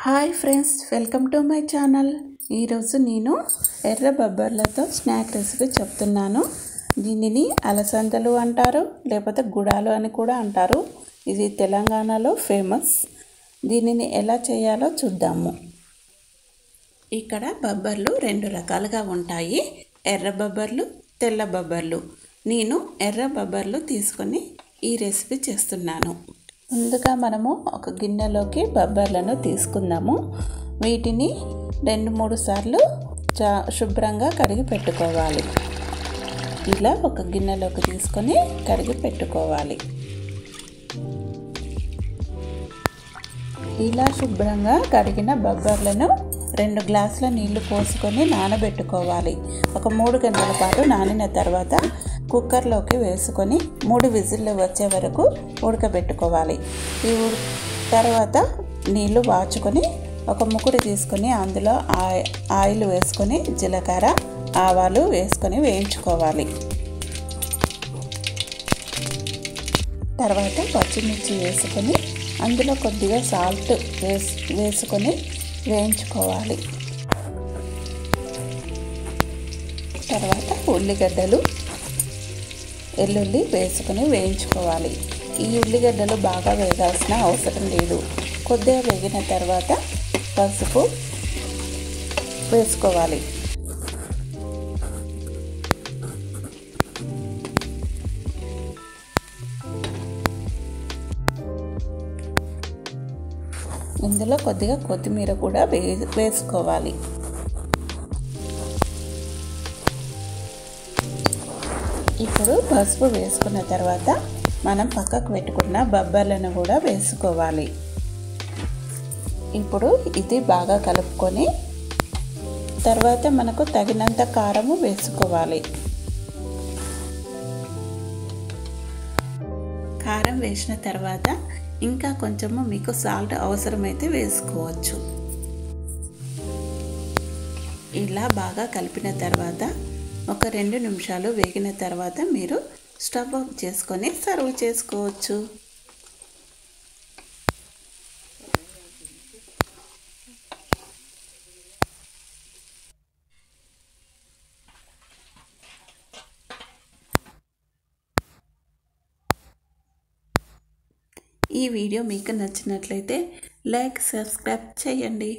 Hi friends, welcome to my channel. ఈరోజు నేను ఎర్ర బొబ్బర్లతో స్నాక్ రెసిపీ చెప్తున్నాను. దీనిని అలసందలు అంటారు, లేకపోతే గుడాలు అని కూడా అంటారు. ఇది తెలంగాణలో ఫేమస్. దీనిని ఎలా చేయాలో చూద్దాము. ఇక్కడ బొబ్బర్లు రెండు రకాలుగా ఉంటాయి, ఎర్ర బొబ్బర్లు, తెల్ల బొబ్బర్లు. నేను ఎర్ర బొబ్బర్లు తీసుకొని ఈ రెసిపీ చేస్తున్నాను. ముందుగా మనము ఒక గిన్నెలోకి బొబ్బర్లను తీసుకుందాము. వీటిని 2-3 సార్లు శుభ్రంగా కడిగి పెట్టుకోవాలి. ఇలా ఒక గిన్నెలోకి తీసుకొని కడిగి పెట్టుకోవాలి. ఇలా శుభ్రంగా కడిగిన బొబ్బర్లను 2 గ్లాసుల నీళ్లు పోసుకొని నానబెట్టుకోవాలి. ఒక 3 గంటల పాటు నానిన తర్వాత కుక్కర్లోకి వేసుకొని 3 విజిల్లు వచ్చే వరకు ఉడకబెట్టుకోవాలి. ఈ తర్వాత నీళ్లు వాచుకొని ఒక ముకుడు తీసుకొని అందులో ఆయిల్ వేసుకొని జీలకర్ర, ఆవాలు వేసుకొని వేయించుకోవాలి. తర్వాత పచ్చిమిర్చి వేసుకొని అందులో కొద్దిగా సాల్ట్ వేసుకొని వేయించుకోవాలి. తర్వాత ఉల్లిగడ్డలు, ఎల్లుల్లి వేసుకొని వేయించుకోవాలి. ఈ ఉల్లిగడ్డలు బాగా వేగాల్సిన అవసరం లేదు. కొద్దిగా వేగిన తర్వాత పసుపు వేసుకోవాలి. ఇందులో కొద్దిగా కొత్తిమీర కూడా వేసుకోవాలి. ఇప్పుడు పసుపు వేసుకున్న తర్వాత మనం పక్కకు పెట్టుకున్న బొబ్బర్లను కూడా వేసుకోవాలి. ఇప్పుడు ఇది బాగా కలుపుకొని తర్వాత మనకు తగినంత కారము వేసుకోవాలి. కారం వేసిన తర్వాత ఇంకా కొంచెము మీకు సాల్ట్ అవసరమైతే వేసుకోవచ్చు. ఇలా బాగా కలిపిన తర్వాత ఒక 2 నిమిషాలు వేగిన తర్వాత మీరు స్టవ్ ఆఫ్ చేసుకొని సర్వ్ చేసుకోవచ్చు. ఈ వీడియో మీకు నచ్చినట్లయితే లైక్, సబ్స్క్రైబ్ చేయండి.